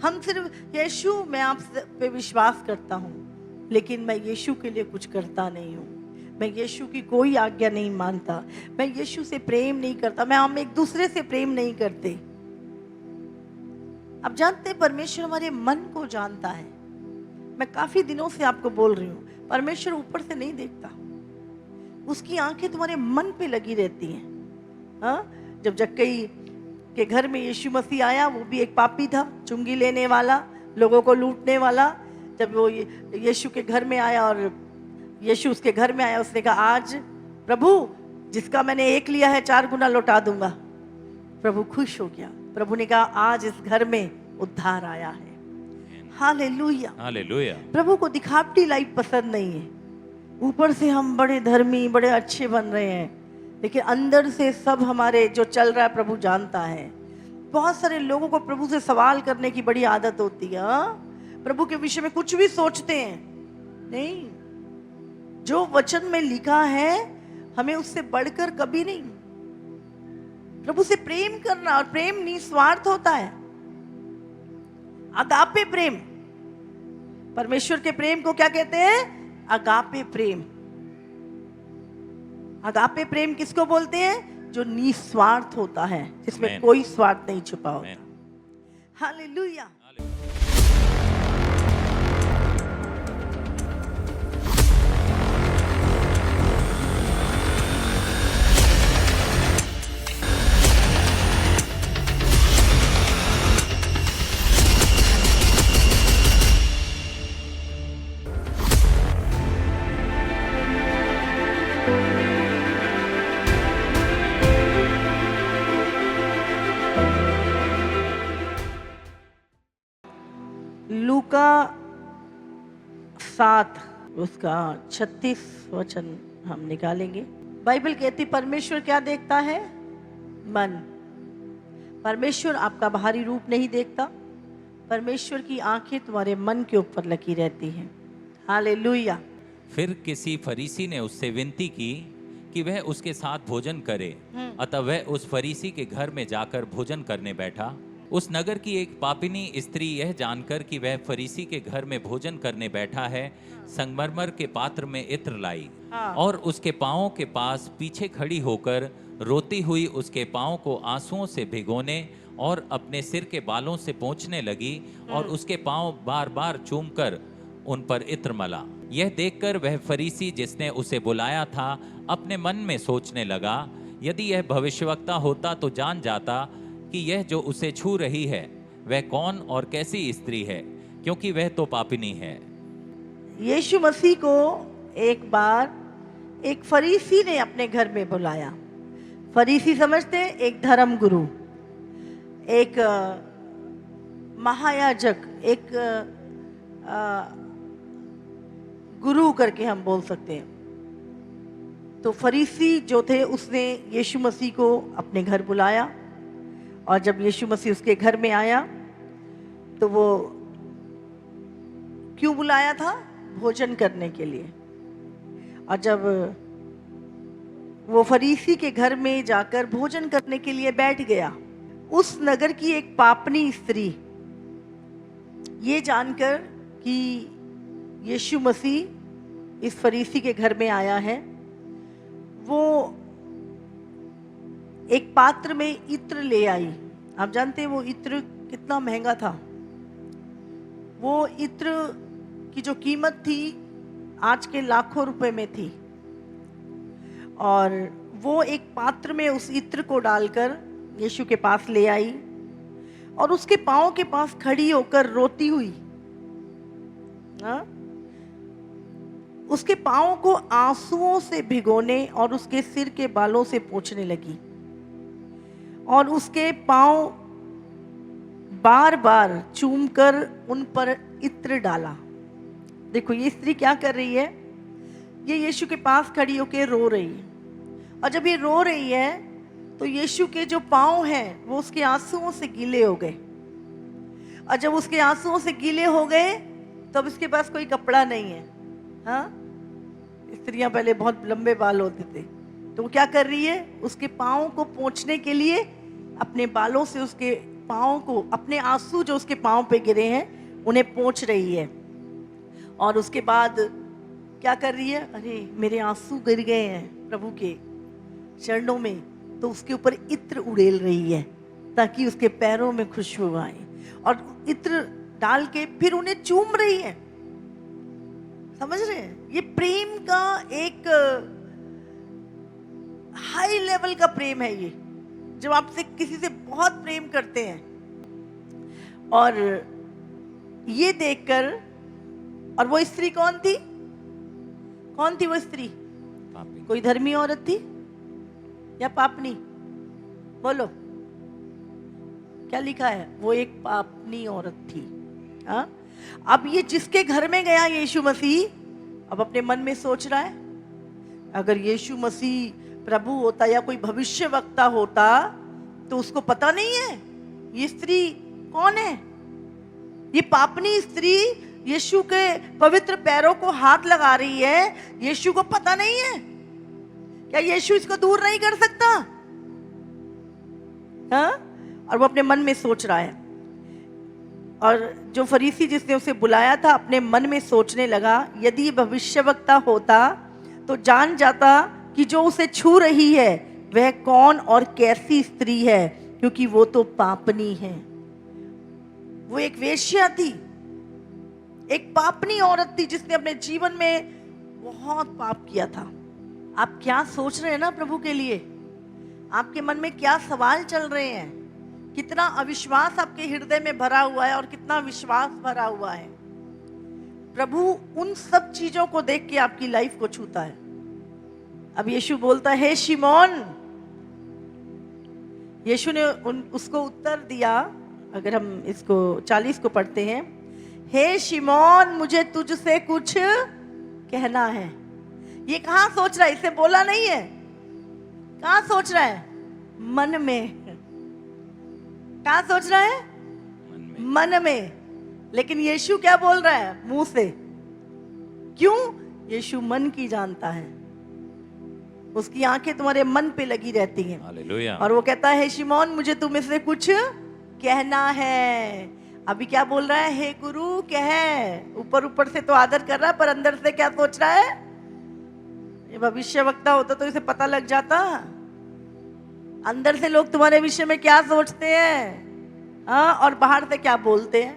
हम सिर्फ यीशु, मैं आप पे विश्वास करता हूँ, लेकिन मैं यीशु के लिए कुछ करता नहीं हूँ। मैं यीशु की कोई आज्ञा नहीं मानता, मैं यीशु से प्रेम नहीं करता, हम एक दूसरे से प्रेम नहीं करते। आप जानते हैं परमेश्वर हमारे मन को जानता है। मैं काफी दिनों से आपको बोल रही हूँ, परमेश्वर ऊपर से नहीं देखता, उसकी आंखें तुम्हारे मन पे लगी रहती हैं। हाँ, जब जक्कई के घर में यीशु मसीह आया, वो भी एक पापी था, चुंगी लेने वाला, लोगों को लूटने वाला। जब वो यीशु के घर में आया और यीशु उसके घर में आया, उसने कहा, आज प्रभु जिसका मैंने एक लिया है 4 गुना लौटा दूंगा। प्रभु खुश हो गया। प्रभु ने कहा, आज इस घर में उद्धार आया है। Hallelujah, hallelujah. प्रभु को दिखावटी लाइफ पसंद नहीं है। ऊपर से हम बड़े धर्मी, बड़े अच्छे बन रहे हैं, लेकिन अंदर से सब हमारे जो चल रहा है प्रभु जानता है। बहुत सारे लोगों को प्रभु से सवाल करने की बड़ी आदत होती है। प्रभु के विषय में कुछ भी सोचते हैं। नहीं, जो वचन में लिखा है हमें उससे बढ़कर कभी नहीं। प्रभु से प्रेम करना, और प्रेम निस्वार्थ होता है, अगापे प्रेम। परमेश्वर के प्रेम को क्या कहते हैं? अगापे प्रेम। अगापे प्रेम किसको बोलते हैं? जो निस्वार्थ होता है, जिसमें कोई स्वार्थ नहीं छुपा होता। हालेलुया। लूका 7 उसका 36 वचन हम निकालेंगे। बाइबल कहती, परमेश्वर क्या देखता है? मन। परमेश्वर आपका बाहरी रूप नहीं देखता, परमेश्वर की आंखें तुम्हारे मन के ऊपर लगी रहती हैं। हालेलुया। फिर किसी फरीसी ने उससे विनती की कि वह उसके साथ भोजन करे। अतः वह उस फरीसी के घर में जाकर भोजन करने बैठा। उस नगर की एक पापिनी स्त्री यह जानकर कि वह फरीसी के घर में भोजन करने बैठा है, संगमरमर के पात्र में इत्र लाई और उसके पांवों के पास पीछे खड़ी होकर रोती हुई उसके पांवों को आंसुओं से भिगोने और अपने सिर के बालों से पोंछने लगी और उसके पांव बार बार चूमकर उन पर इत्र मला। यह देखकर वह फरीसी जिसने उसे बुलाया था अपने मन में सोचने लगा, यदि यह भविष्यवक्ता होता तो जान जाता कि यह जो उसे छू रही है वह कौन और कैसी स्त्री है, क्योंकि वह तो पापिनी है। यीशु मसीह को एक बार एक फरीसी ने अपने घर में बुलाया। फरीसी समझते हैं एक धर्म गुरु, एक महायाजक, एक गुरु करके हम बोल सकते हैं। तो फरीसी जो थे उसने यीशु मसीह को अपने घर बुलाया, और जब यीशु मसीह उसके घर में आया तो वो क्यों बुलाया था? भोजन करने के लिए। और जब वो फरीसी के घर में जाकर भोजन करने के लिए बैठ गया, उस नगर की एक पापनी स्त्री ये जानकर कि यीशु मसीह इस फरीसी के घर में आया है, वो एक पात्र में इत्र ले आई। आप जानते हैं वो इत्र कितना महंगा था। वो इत्र की जो कीमत थी आज के लाखों रुपए में थी, और वो एक पात्र में उस इत्र को डालकर यीशु के पास ले आई और उसके पांव के पास खड़ी होकर रोती हुई उसके पांव को आंसुओं से भिगोने और उसके सिर के बालों से पोंछने लगी और उसके पांव बार बार चूमकर उन पर इत्र डाला। देखो ये स्त्री क्या कर रही है, ये यीशु के पास खड़ी होकर रो रही है, और जब ये रो रही है तो यीशु के जो पांव हैं वो उसके आंसुओं से गीले हो गए, और जब उसके आंसुओं से गीले हो गए तब इसके पास कोई कपड़ा नहीं है। हाँ, स्त्रियां पहले बहुत लंबे बाल होते थे, तो वो क्या कर रही है, उसके पांव को पोंछने के लिए अपने बालों से उसके पाँव को, अपने आंसू जो उसके पाँव पे गिरे हैं उन्हें पोंछ रही है। और उसके बाद क्या कर रही है, अरे मेरे आंसू गिर गए हैं प्रभु के चरणों में, तो उसके ऊपर इत्र उड़ेल रही है ताकि उसके पैरों में खुशबू आए, और इत्र डाल के फिर उन्हें चूम रही है। समझ रहे हैं, ये प्रेम का एक हाई लेवल का प्रेम है ये, जब आपसे किसी से बहुत प्रेम करते हैं। और ये देखकर, और वो स्त्री कौन थी, कौन थी वो स्त्री? पापी। कोई धर्मी औरत थी या पापनी? बोलो क्या लिखा है, वो एक पापनी औरत थी। हाँ, अब ये जिसके घर में गया यीशु मसीह, अब अपने मन में सोच रहा है, अगर यीशु मसीह प्रभु होता या कोई भविष्य वक्ता होता तो उसको पता नहीं है ये स्त्री कौन है। ये पापनी स्त्री यीशु के पवित्र पैरों को हाथ लगा रही है, यीशु को पता नहीं है क्या? यीशु इसको दूर नहीं कर सकता? हाँ, और वो अपने मन में सोच रहा है। और जो फरीसी जिसने उसे बुलाया था अपने मन में सोचने लगा, यदि भविष्यवक्ता होता तो जान जाता कि जो उसे छू रही है वह कौन और कैसी स्त्री है, क्योंकि वो तो पापनी है। वो एक वेश्या थी, एक पापनी औरत थी जिसने अपने जीवन में बहुत पाप किया था। आप क्या सोच रहे हैं ना प्रभु के लिए? आपके मन में क्या सवाल चल रहे हैं? कितना अविश्वास आपके हृदय में भरा हुआ है और कितना विश्वास भरा हुआ है? प्रभु उन सब चीजों को देख के आपकी लाइफ को छूता है। अब यीशु बोलता है, हे शिमोन। यीशु ने उसको उत्तर दिया, अगर हम इसको 40 को पढ़ते हैं, हे शिमोन मुझे तुझसे कुछ कहना है। ये कहाँ सोच रहा है? इसे बोला नहीं है। कहाँ सोच रहा है? मन में। कहाँ सोच रहा है? मन में। लेकिन यीशु क्या बोल रहा है? मुंह से। क्यों? यीशु मन की जानता है, उसकी आंखें तुम्हारे मन पे लगी रहती हैं। हालेलुया। और वो कहता है, शिमोन मुझे तुम्हें से कुछ कहना है। अभी क्या बोल रहा है? हे गुरु कह। ऊपर ऊपर से तो आदर कर रहा है, पर अंदर से क्या सोच रहा है? ये भविष्य वक्ता होता तो इसे पता लग जाता। अंदर से लोग तुम्हारे विषय में क्या सोचते हैं, हाँ, और बाहर से क्या बोलते हैं,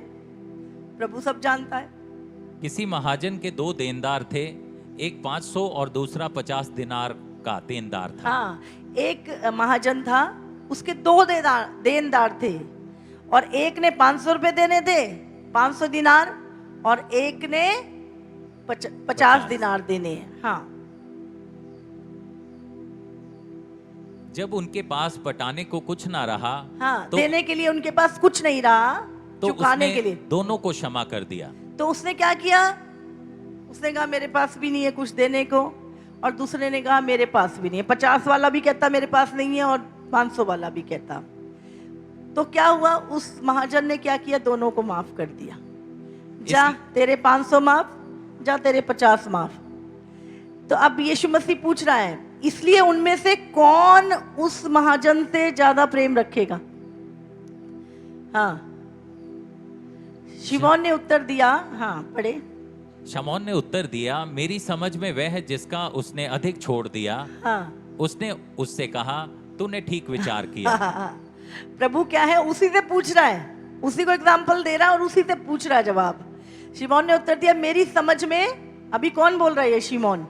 प्रभु सब जानता है। किसी महाजन के 2 देनदार थे, एक 500 और दूसरा 50 दिनार का देनदार था। हाँ, एक महाजन था, उसके 2 देनदार थे, और एक ने 500 रुपए देने थे, 500 दिनार, और एक ने 50 दिनार देने हैं। हाँ, जब उनके पास पटाने को कुछ ना रहा, हाँ, तो देने के लिए उनके पास कुछ नहीं रहा, तो चुकाने उसने के लिए। दोनों को क्षमा कर दिया। तो उसने क्या किया? उसने कहा मेरे पास भी नहीं है कुछ देने को, और दूसरे ने कहा मेरे पास भी नहीं है। 50 वाला भी कहता मेरे पास नहीं है, और 500 वाला भी कहता। तो क्या हुआ? उस महाजन ने क्या किया? दोनों को माफ कर दिया। जा तेरे 500 माफ, जा तेरे 50 माफ। तो अब यीशु मसीह पूछ रहा है, इसलिए उनमें से कौन उस महाजन से ज्यादा प्रेम रखेगा? हाँ, शिमोन ने उत्तर दिया, हाँ पढ़े। शमौन ने उत्तर दिया, मेरी समझ में वह है जिसका उसने अधिक छोड़ दिया। हाँ, उसने उससे कहा, तूने ठीक विचार किया। हाँ। प्रभु क्या है? उसी से पूछ रहा है, उसी को एग्जाम्पल दे रहा है और उसी से पूछ रहा है जवाब। शिमोन ने उत्तर दिया, मेरी समझ में। अभी कौन बोल रहा है? ये शिमोन,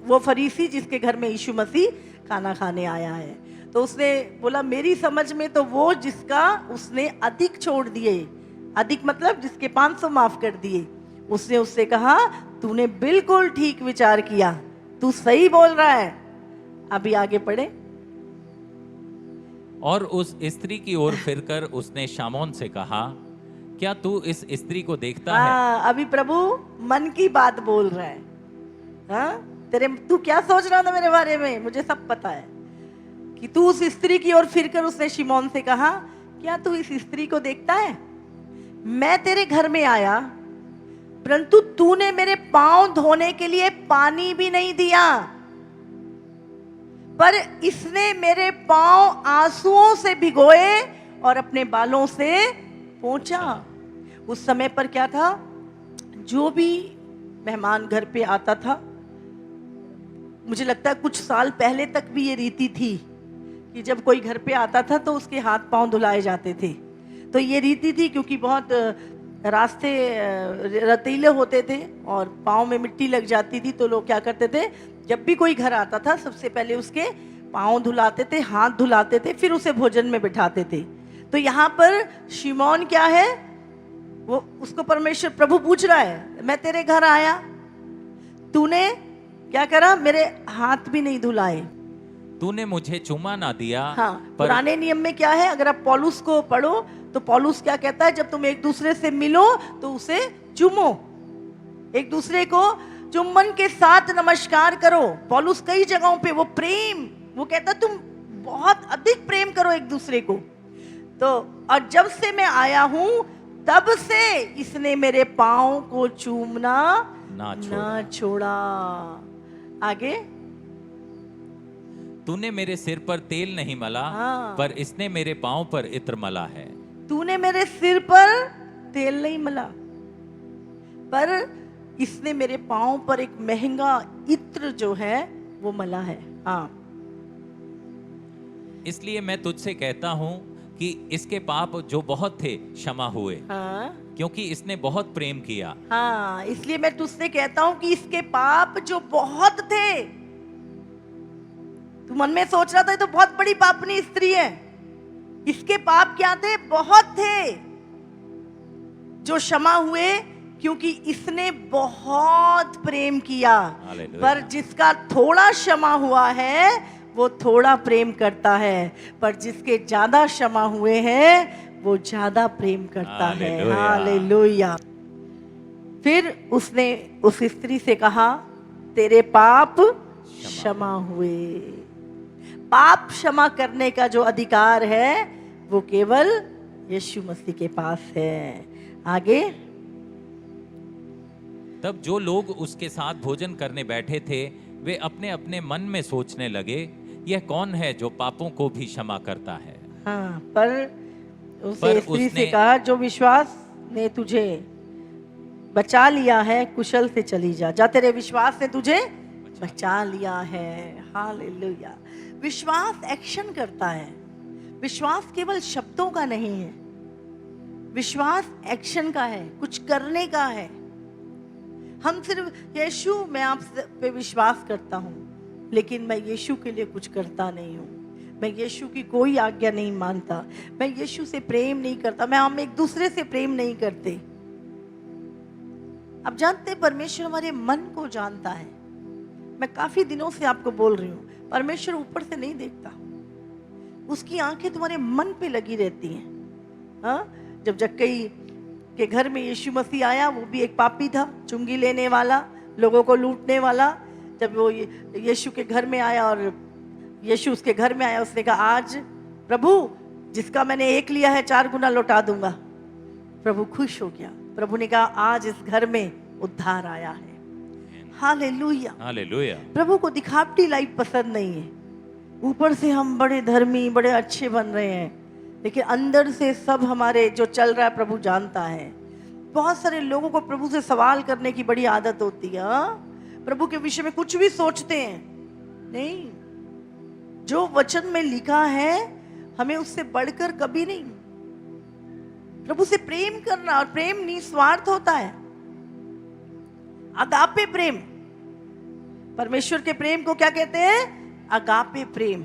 वो फरीसी जिसके घर में यीशु मसीह खाना खाने आया है। तो उसने बोला मेरी समझ में तो वो जिसका उसने अधिक छोड़ दिए, अधिक मतलब जिसके 500 माफ कर दिए। उसने उससे कहा, तूने बिल्कुल ठीक विचार किया, तू सही बोल रहा है। अभी आगे पढ़े। और उस स्त्री की ओर फिरकर उसने शामौन से कहा, क्या तू इस स्त्री को देखता है? अभी प्रभु मन की बात बोल रहा है। हाँ, तू क्या सोच रहा था मेरे बारे में? मुझे सब पता है कि तू उस स्त्री की ओर फिरकर उसने शिमोन से कहा, क्या तू इस स्त्री को देखता है? मैं तेरे घर में आया, परंतु तूने मेरे पांव धोने के लिए पानी भी नहीं दिया, पर इसने मेरे पांव आंसुओं से भिगोए और अपने बालों से पोंछा। उस समय पर क्या था, जो भी मेहमान घर पे आता था, मुझे लगता है कुछ साल पहले तक भी ये रीति थी कि जब कोई घर पे आता था तो उसके हाथ पांव धुलाए जाते थे। तो ये रीति थी क्योंकि बहुत रास्ते रतीले होते थे और पाँव में मिट्टी लग जाती थी, तो लोग क्या करते थे, जब भी कोई घर आता था सबसे पहले उसके पाँव धुलाते थे, हाथ धुलाते थे, फिर उसे भोजन में बिठाते थे। तो यहाँ पर शिमोन क्या है, वो उसको परमेश्वर प्रभु पूछ रहा है, मैं तेरे घर आया, तूने क्या करा, मेरे हाथ भी नहीं धुलाए, तूने मुझे चुमा ना दिया। हाँ, पुराने नियम में क्या है, अगर आप पौलुस को पढ़ो तो पौलुस क्या कहता है, जब तुम एक दूसरे से मिलो तो उसे चूमो, एक दूसरे को चुम्बन के साथ नमस्कार करो। पौलुस कई जगहों पे वो प्रेम, वो कहता तुम बहुत अधिक प्रेम करो एक दूसरे को। तो और जब से मैं आया हूं तब से इसने मेरे पाँव को चूमना ना छोड़ा। आगे, तूने मेरे सिर पर तेल नहीं मला, हाँ। पर इसने मेरे पाँव पर इत्र मला है। तूने मेरे सिर पर तेल नहीं मला, पर इसने मेरे पाँव पर एक महंगा इत्र जो है वो मला है। हाँ, इसलिए मैं तुझसे कहता हूं कि इसके पाप जो बहुत थे क्षमा हुए, हाँ, क्योंकि इसने बहुत प्रेम किया। हाँ, इसलिए मैं तुझसे कहता हूं कि इसके पाप जो बहुत थे, तू मन में सोच रहा था ये तो बहुत बड़ी पापनी स्त्री है, इसके पाप क्या थे, बहुत थे, जो क्षमा हुए क्योंकि इसने बहुत प्रेम किया। पर जिसका थोड़ा क्षमा हुआ है वो थोड़ा प्रेम करता है, पर जिसके ज्यादा क्षमा हुए हैं वो ज्यादा प्रेम करता है। हालेलुया। फिर उसने उस स्त्री से कहा, तेरे पाप क्षमा हुए। पाप क्षमा करने का जो अधिकार है वो केवल यीशु मसीह के पास है। आगे, तब जो लोग उसके साथ भोजन करने बैठे थे वे अपने अपने मन में सोचने लगे, यह कौन है जो पापों को भी क्षमा करता है। हाँ, पर उसे स्त्री से कहा, जो विश्वास ने तुझे बचा लिया है कुशल से चली जा, जा तेरे विश्वास ने तुझे बचा लिया है। हालेलुया। विश्वास एक्शन करता है, विश्वास केवल शब्दों का नहीं है, विश्वास एक्शन का है, कुछ करने का है। हम सिर्फ यीशु, मैं आप पे विश्वास करता हूँ लेकिन मैं यीशु के लिए कुछ करता नहीं हूँ, मैं यीशु की कोई आज्ञा नहीं मानता, मैं यीशु से प्रेम नहीं करता, हम एक दूसरे से प्रेम नहीं करते। आप जानते हैं परमेश्वर हमारे मन को जानता है। मैं काफी दिनों से आपको बोल रही हूँ, परमेश्वर ऊपर से नहीं देखता, उसकी आंखें तुम्हारे मन पे लगी रहती हैं। हाँ, जब जक्कई के घर में यीशु मसीह आया, वो भी एक पापी था, चुंगी लेने वाला, लोगों को लूटने वाला। जब वो यीशु के घर में आया और यीशु उसके घर में आया, उसने कहा, आज प्रभु जिसका मैंने एक लिया है 4 गुना लौटा दूंगा। प्रभु खुश हो गया। प्रभु ने कहा, आज इस घर में उद्धार आया है। Hallelujah, hallelujah. प्रभु को दिखावटी लाइफ पसंद नहीं है। ऊपर से हम बड़े धर्मी, बड़े अच्छे बन रहे हैं, लेकिन अंदर से सब हमारे जो चल रहा है प्रभु जानता है। बहुत सारे लोगों को प्रभु से सवाल करने की बड़ी आदत होती है। प्रभु के विषय में कुछ भी सोचते हैं। नहीं, जो वचन में लिखा है हमें उससे बढ़कर कभी नहीं। प्रभु से प्रेम करना, और प्रेम निस्वार्थ होता है, अगापे प्रेम। परमेश्वर के प्रेम को क्या कहते हैं? अगापे प्रेम।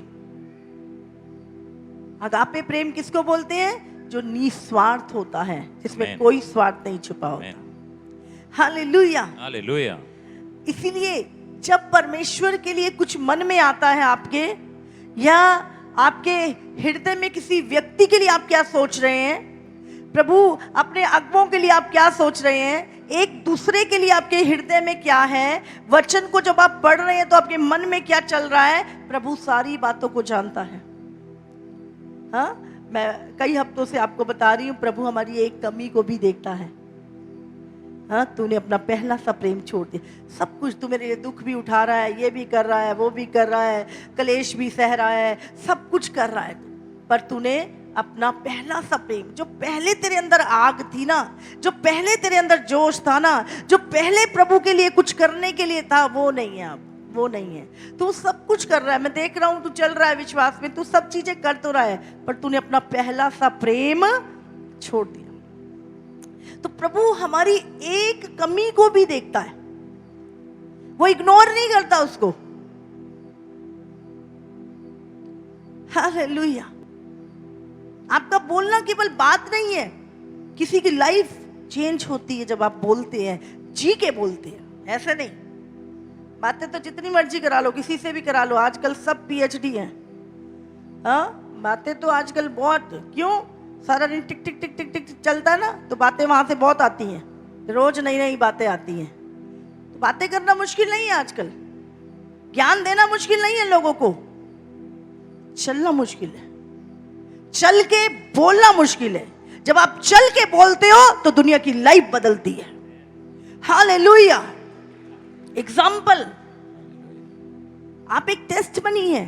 अगापे प्रेम किसको बोलते हैं? जो निस्वार्थ होता है, जिसमें कोई स्वार्थ नहीं छुपा होता। Hallelujah, hallelujah. इसीलिए जब परमेश्वर के लिए कुछ मन में आता है आपके, या आपके हृदय में किसी व्यक्ति के लिए आप क्या सोच रहे हैं, प्रभु अपने अगुओं के लिए आप क्या सोच रहे हैं, एक दूसरे के लिए आपके हृदय में क्या है, वचन को जब आप पढ़ रहे हैं तो आपके मन में क्या चल रहा है, प्रभु सारी बातों को जानता है। हाँ, मैं कई हफ्तों से आपको बता रही हूँ, प्रभु हमारी एक कमी को भी देखता है। हाँ, तूने अपना पहला सा प्रेम छोड़ दिया। सब कुछ, तू मेरे लिए दुख भी उठा रहा है, ये भी कर रहा है, वो भी कर रहा है, कलेश भी सह रहा है, सब कुछ कर रहा है, पर तूने अपना पहला सा प्रेम, जो पहले तेरे अंदर आग थी ना, जो पहले तेरे अंदर जोश था ना, जो पहले प्रभु के लिए कुछ करने के लिए था, वो नहीं है अब, वो नहीं है। तू सब कुछ कर रहा है, मैं देख रहा हूं, तू चल रहा है विश्वास में, तू सब चीजें कर तो रहा है, पर तूने अपना पहला सा प्रेम छोड़ दिया। तो प्रभु हमारी एक कमी को भी देखता है, वो इग्नोर नहीं करता उसको। हालेलुया। आपका बोलना केवल बात नहीं है, किसी की लाइफ चेंज होती है जब आप बोलते हैं, जी के बोलते हैं, ऐसे नहीं। बातें तो जितनी मर्जी करा लो, किसी से भी करा लो, आजकल सब पीएचडी हैं। हाँ, बातें तो आजकल बहुत, क्यों, सारा दिन टिक टिक टिक टिक टिक चलता है ना, तो बातें वहां से बहुत आती हैं, रोज नई नई बातें आती हैं। तो बातें करना मुश्किल नहीं है आजकल, ज्ञान देना मुश्किल नहीं है लोगों को, चलना मुश्किल है, चल के बोलना मुश्किल है। जब आप चल के बोलते हो तो दुनिया की लाइफ बदलती है। हालेलुया। एग्जाम्पल, आप एक टेस्ट मनी है,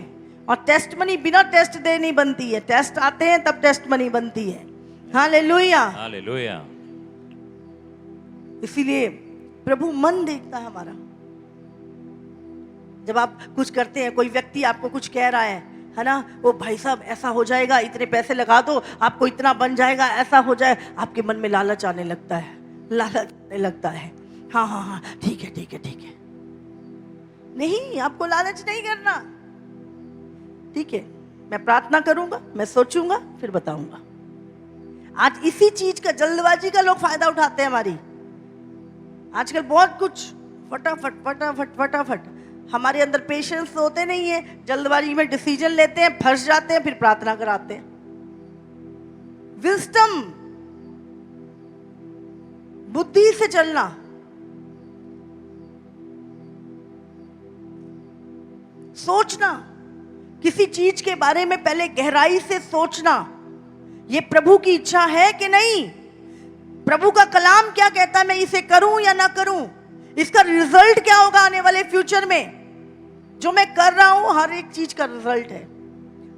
और टेस्ट मनी बिना टेस्ट दे नहीं बनती है, टेस्ट आते हैं तब टेस्ट मनी बनती है। Hallelujah, hallelujah. इसीलिए प्रभु मन देखता है हमारा। जब आप कुछ करते हैं, कोई व्यक्ति आपको कुछ कह रहा है ना, वो भाई साहब ऐसा हो जाएगा, इतने पैसे लगा दो, आपको इतना बन जाएगा, ऐसा हो जाए, आपके मन में लालच आने लगता है, लालच आने लगता है। हाँ हाँ हाँ, ठीक है ठीक है ठीक है। नहीं, आपको लालच नहीं करना। ठीक है, मैं प्रार्थना करूंगा, मैं सोचूंगा, फिर बताऊंगा। आज इसी चीज का, जल्दबाजी का लोग फायदा उठाते हैं हमारी। आजकल बहुत कुछ फटाफट फटाफट फटाफट, हमारे अंदर पेशेंस होते नहीं है, जल्दबाजी में डिसीजन लेते हैं, फंस जाते हैं, फिर प्रार्थना कराते हैं। विजडम, बुद्धि से चलना, सोचना, किसी चीज के बारे में पहले गहराई से सोचना, ये प्रभु की इच्छा है कि नहीं, प्रभु का कलाम क्या कहता है, मैं इसे करूं या ना करूं, इसका रिजल्ट क्या होगा आने वाले फ्यूचर में। जो मैं कर रहा हूं, हर एक चीज का रिजल्ट है,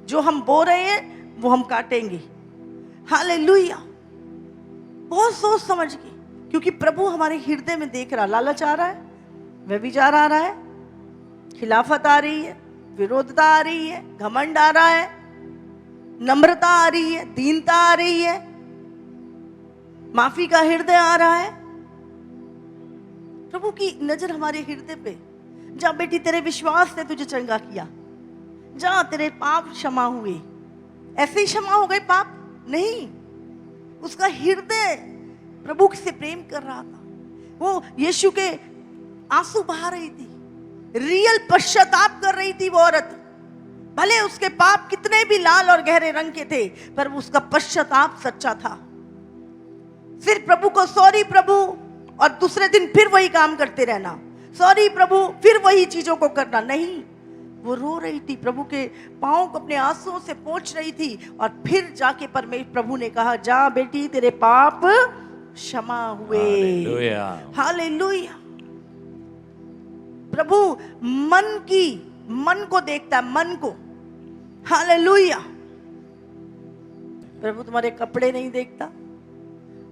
जो हम बो रहे हैं वो हम काटेंगे। हालेलुया। बहुत सोच समझ के, क्योंकि प्रभु हमारे हृदय में देख रहा। लालच आ रहा है, व्यभिचार आ रहा है, खिलाफत आ रही है, विरोधता आ रही है, घमंड आ रहा है, नम्रता आ रही है, दीनता आ रही है, माफी का हृदय आ रहा है। प्रभु की नजर हमारे हृदय पे। जा बेटी, तेरे विश्वास ने तुझे चंगा किया, जा तेरे पाप क्षमा हुए। ऐसे ही क्षमा हो गए पाप? नहीं, उसका हृदय प्रभु से प्रेम कर रहा था। वो यीशु के आंसू बहा रही थी, रियल पश्चाताप कर रही थी वो औरत। भले उसके पाप कितने भी लाल और गहरे रंग के थे, पर उसका पश्चाताप सच्चा था। फिर प्रभु को सॉरी प्रभु, और दूसरे दिन फिर वही काम करते रहना, सॉरी प्रभु, फिर वही चीजों को करना। नहीं, वो रो रही थी, प्रभु के पांव को अपने आंसुओं से पोंछ रही थी, और फिर जाके परमेश्वर प्रभु ने कहा, जा बेटी, तेरे पाप क्षमा हुए। हालेलुया। हालेलुया। प्रभु मन को देखता है, मन को। हालेलुया। प्रभु तुम्हारे कपड़े नहीं देखता,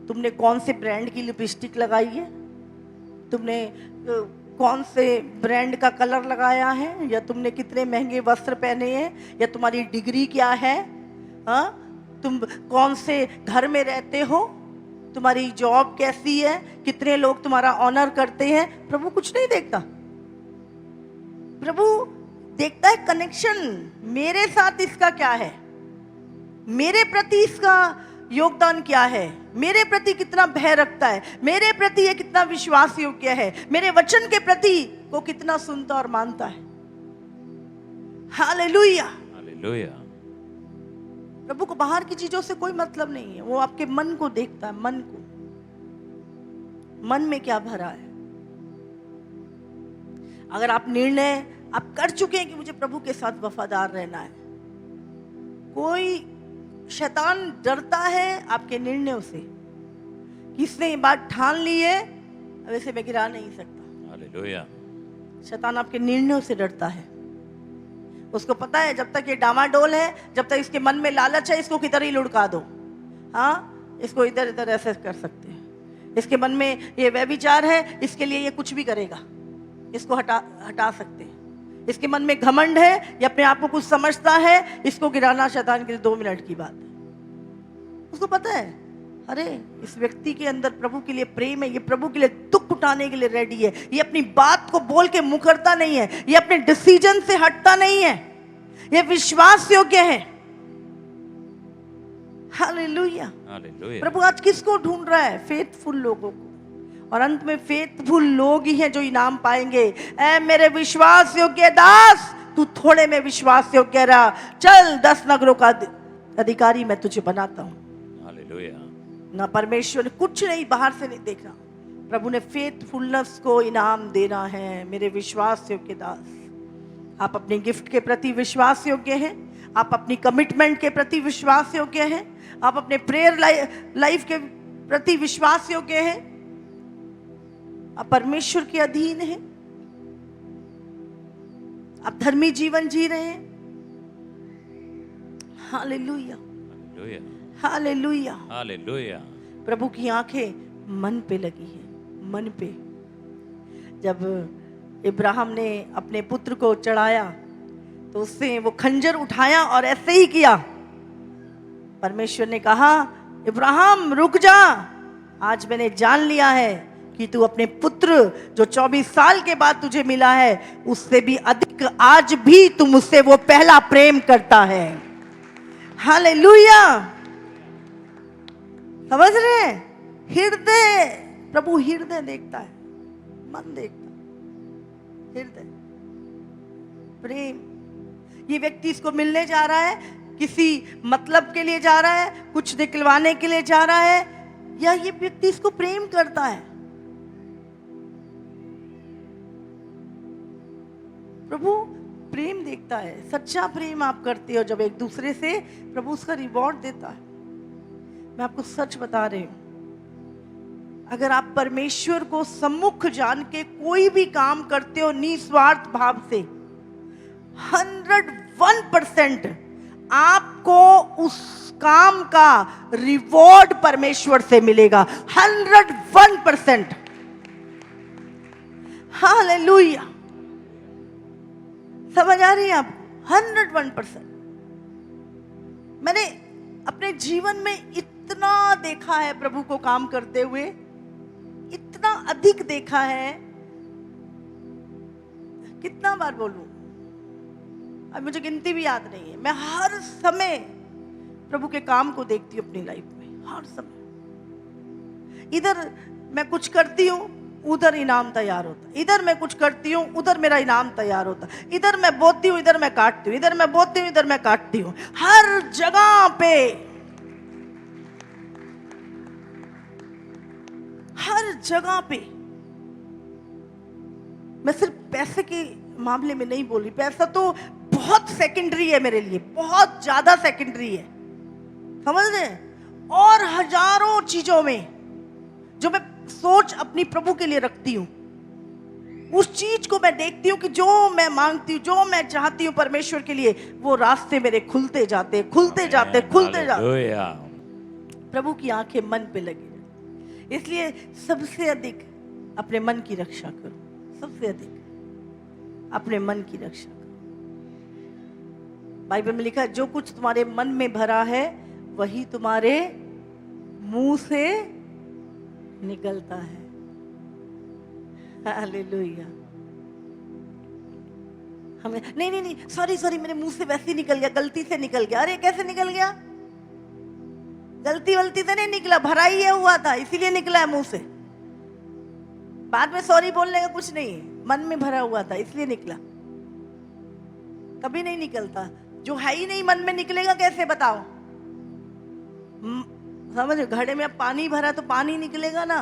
तुमने कौन से ब्रांड की लिपस्टिक लगाई है, तुमने कौन से ब्रांड का कलर लगाया है, या तुमने कितने महंगे वस्त्र पहने हैं, या तुम्हारी डिग्री क्या है, हाँ, तुम कौन से घर में रहते हो, तुम्हारी जॉब कैसी है, कितने लोग तुम्हारा ऑनर करते हैं। प्रभु कुछ नहीं देखता। प्रभु देखता है कनेक्शन, मेरे साथ इसका क्या है, मेरे प्रति इसका योगदान क्या है, मेरे प्रति कितना भय रखता है, मेरे प्रति ये कितना विश्वास योग्य है, मेरे वचन के प्रति वो कितना सुनता और मानता है। हालेलुया। हालेलुया। प्रभु को बाहर की चीजों से कोई मतलब नहीं है, वो आपके मन को देखता है, मन को, मन में क्या भरा है। अगर आप निर्णय आप कर चुके हैं कि मुझे प्रभु के साथ वफादार रहना है, कोई शैतान डरता है आपके निर्णयों से, किसने ये बात ठान ली है, अब इसे मैं गिरा नहीं सकता। हालेलुया। शैतान आपके निर्णयों से डरता है। उसको पता है जब तक ये डामाडोल है, जब तक इसके मन में लालच है, इसको किधर ही लुढ़का दो। हाँ, इसको इधर इधर ऐसे कर सकते हैं। इसके मन में ये व्यभिचार है, इसके लिए ये कुछ भी करेगा, इसको हटा सकते हैं। इसके मन में घमंड है, ये अपने आप को कुछ समझता है, इसको गिराना शैतान के लिए 2 मिनट की बात है। उसको पता है अरे इस व्यक्ति के अंदर प्रभु के लिए प्रेम है, ये प्रभु के लिए दुख उठाने के लिए रेडी है, ये अपनी बात को बोल के मुकरता नहीं है, ये अपने डिसीजन से हटता नहीं है, ये विश्वास योग्य है। हालेलुया। प्रभु आज किसको ढूंढ रहा है? फेथफुल लोगों को। और अंत में फेथफुल लोग ही हैं जो इनाम पाएंगे। ऐ मेरे विश्वास योग्य दास, तू थोड़े में विश्वास योग्य रहा, चल 10 नगरों का अधिकारी मैं तुझे बनाता हूं। हालेलुया। ना परमेश्वर ने कुछ नहीं बाहर से नहीं देखना, प्रभु ने फेथफुलनेस को इनाम देना है। मेरे विश्वास योग्य दास, आप अपने गिफ्ट के प्रति विश्वास योग्य हैं, आप अपनी कमिटमेंट के प्रति विश्वास योग्य हैं, आप अपने प्रेयर लाइफ के प्रति विश्वास योग्य हैं, आप परमेश्वर के अधीन हैं, आप धर्मी जीवन जी रहे हैं। Hallelujah, hallelujah, hallelujah. प्रभु की आंखें मन पे लगी है, मन पे। जब इब्राहिम ने अपने पुत्र को चढ़ाया तो उससे वो खंजर उठाया और ऐसे ही किया। परमेश्वर ने कहा इब्राहिम रुक जा, आज मैंने जान लिया है कि तू अपने पुत्र जो 24 साल के बाद तुझे मिला है उससे भी अधिक आज भी तू मुझसे वो पहला प्रेम करता है। हालेलुया। समझ रहे हैं? हृदय, प्रभु हृदय देखता है, मन देखता है, हृदय प्रेम। ये व्यक्ति इसको मिलने जा रहा है, किसी मतलब के लिए जा रहा है, कुछ निकलवाने के लिए जा रहा है, या ये व्यक्ति इसको प्रेम करता है? प्रभु प्रेम देखता है। सच्चा प्रेम आप करते हो जब एक दूसरे से, प्रभु उसका रिवॉर्ड देता है। मैं आपको सच बता रही हूं, अगर आप परमेश्वर को सम्मुख जान के कोई भी काम करते हो निस्वार्थ भाव से, 101% आपको उस काम का रिवॉर्ड परमेश्वर से मिलेगा। 101%। हालेलुया। समझ आ रही है आपको? 101%। मैंने अपने जीवन में इतना देखा है प्रभु को काम करते हुए, इतना अधिक देखा है, कितना बार बोलूं, अब मुझे गिनती भी याद नहीं है। मैं हर समय प्रभु के काम को देखती हूँ अपनी लाइफ में, हर समय। इधर मैं कुछ करती हूँ, उधर इनाम तैयार होता, इधर मैं कुछ करती हूँ, उधर मेरा इनाम तैयार होता, इधर मैं बोती हूँ, इधर मैं काटती हूँ, इधर मैं बोती हूँ, इधर मैं काटती हूँ। हर जगह पे, हर जगह पे। मैं सिर्फ पैसे के मामले में नहीं बोल रही, पैसा तो बहुत सेकेंडरी है मेरे लिए, बहुत ज्यादा सेकेंडरी है, समझ रहे हैं? और हजारों चीजों में जो मैं सोच अपनी प्रभु के लिए रखती हूं, उस चीज को मैं देखती हूं कि जो मैं मांगती हूं, जो मैं चाहती हूं परमेश्वर के लिए, वो रास्ते मेरे खुलते जाते, खुलते जाते, खुलते जाते। प्रभु की आंखें मन पे लगी रहती। इसलिए सबसे अधिक अपने मन की रक्षा करो, सबसे अधिक अपने मन की रक्षा करो। बाइबल में लिखा है जो कुछ तुम्हारे मन में भरा है वही तुम्हारे मुंह से निकलता है। हालेलुया। हमें नहीं, सॉरी, मेरे मुंह से वैसे ही निकल गया, गलती से निकल गया। अरे कैसे निकल गया? गलती से नहीं निकला, भरा ही हुआ था, इसीलिए निकला है मुंह से। बाद में सॉरी बोलने का कुछ नहीं, मन में भरा हुआ था इसलिए निकला। कभी नहीं निकलता, जो है ही नहीं मन में निकलेगा कैसे? बताओ। समझ, घड़े में अब पानी भरा तो पानी निकलेगा ना।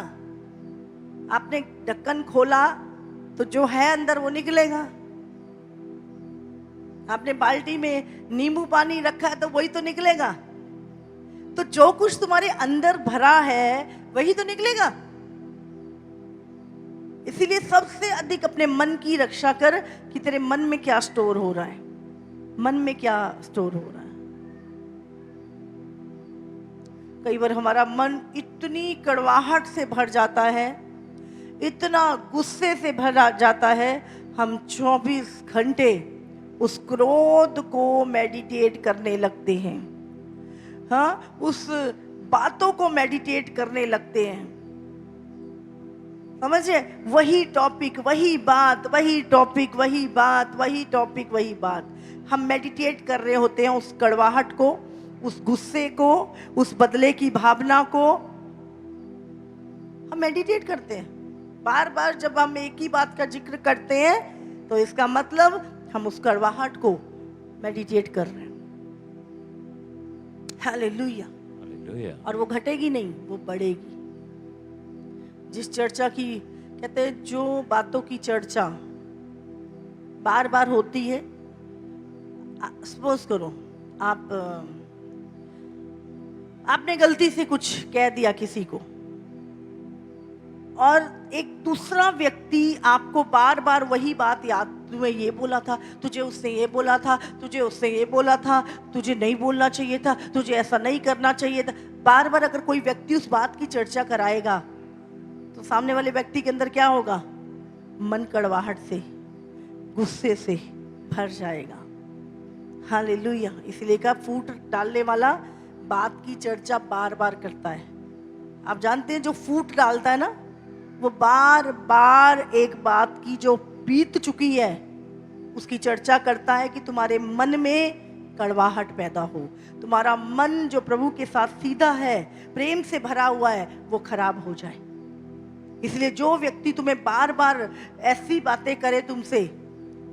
आपने ढक्कन खोला तो जो है अंदर वो निकलेगा। आपने बाल्टी में नींबू पानी रखा है तो वही तो निकलेगा। तो जो कुछ तुम्हारे अंदर भरा है वही तो निकलेगा। इसीलिए सबसे अधिक अपने मन की रक्षा कर कि तेरे मन में क्या स्टोर हो रहा है। मन में क्या स्टोर हो रहा है। कई बार हमारा मन इतनी कड़वाहट से भर जाता है, इतना गुस्से से भर जाता है, हम 24 घंटे उस क्रोध को मेडिटेट करने लगते हैं। हाँ, उस बातों को मेडिटेट करने लगते हैं। समझे, वही टॉपिक, वही बात, वही टॉपिक, वही बात, वही टॉपिक, वही बात। हम मेडिटेट कर रहे होते हैं उस कड़वाहट को, उस गुस्से को, उस बदले की भावना को हम मेडिटेट करते हैं। बार बार जब हम एक ही बात का जिक्र करते हैं तो इसका मतलब हम उस कड़वाहट को मेडिटेट कर रहे हैं। हालेलुया। हालेलुया। और वो घटेगी नहीं, वो बढ़ेगी। जिस चर्चा की, कहते हैं जो बातों की चर्चा बार बार होती है, सपोज करो आपने गलती से कुछ कह दिया किसी को, और एक दूसरा व्यक्ति आपको बार बार वही बात याद, तुम्हें ये बोला था, तुझे उसने ये बोला था, तुझे उसने ये बोला था, तुझे नहीं बोलना चाहिए था, तुझे ऐसा नहीं करना चाहिए था। बार बार अगर कोई व्यक्ति उस बात की चर्चा कराएगा तो सामने वाले व्यक्ति के अंदर क्या होगा? मन कड़वाहट से, गुस्से से भर जाएगा। हालेलुया। इसलिए का फूट डालने वाला बात की चर्चा बार बार करता है। आप जानते हैं जो फूट डालता है ना, वो बार बार एक बात की जो बीत चुकी है उसकी चर्चा करता है कि तुम्हारे मन में कड़वाहट पैदा हो, तुम्हारा मन जो प्रभु के साथ सीधा है, प्रेम से भरा हुआ है, वो खराब हो जाए। इसलिए जो व्यक्ति तुम्हें बार बार ऐसी बातें करे, तुमसे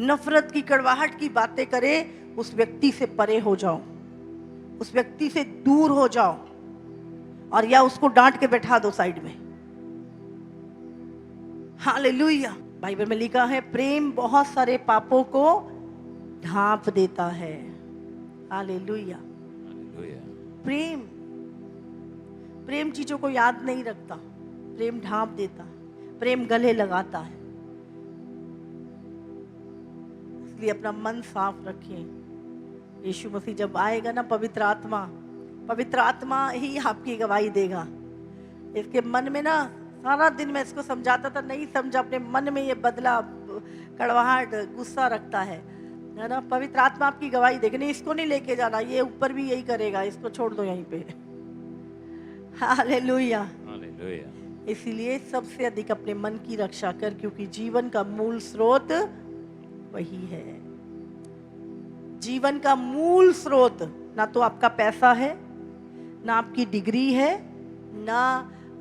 नफरत की, कड़वाहट की बातें करे, उस व्यक्ति से परे हो जाओ, उस व्यक्ति से दूर हो जाओ, और या उसको डांट के बैठा दो साइड में। हालेलुया। बाइबल में लिखा है प्रेम बहुत सारे पापों को ढांप देता है। हालेलुया। प्रेम प्रेम चीजों को याद नहीं रखता, प्रेम ढांप देता है, प्रेम गले लगाता है। इसलिए अपना मन साफ रखें। यीशु मसीह जब आएगा ना, पवित्र आत्मा ही आपकी गवाही देगा। इसके मन में ना, सारा दिन मैं इसको समझाता था, नहीं समझा, अपने मन में ये बदला, कड़वाहट, गुस्सा रखता है ना। पवित्र आत्मा आपकी गवाही देगा, नहीं इसको नहीं लेके जाना, ये ऊपर भी यही करेगा, इसको छोड़ दो यहीं पे। हालेलुया। हालेलुया। इसीलिए सबसे अधिक अपने मन की रक्षा कर, क्योंकि जीवन का मूल स्रोत वही है। जीवन का मूल स्रोत ना तो आपका पैसा है, ना आपकी डिग्री है, ना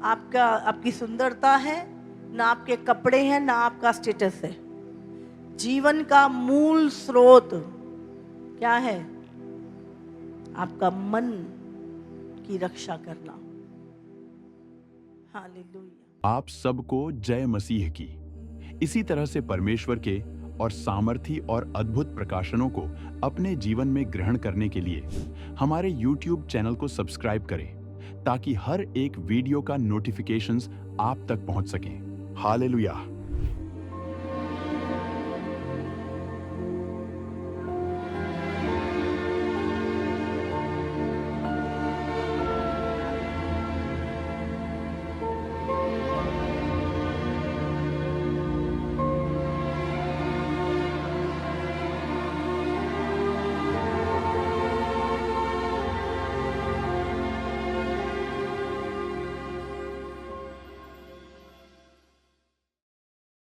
आपकी सुंदरता है, ना आपके कपड़े हैं, ना आपका स्टेटस है। जीवन का मूल स्रोत क्या है? आपका मन की रक्षा करना। हालेलुया। आप सबको जय मसीह की। इसी तरह से परमेश्वर के और सामर्थी और अद्भुत प्रकाशनों को अपने जीवन में ग्रहण करने के लिए हमारे YouTube चैनल को सब्सक्राइब करें, ताकि हर एक वीडियो का नोटिफिकेशंस आप तक पहुंच सकें। हालेलुया।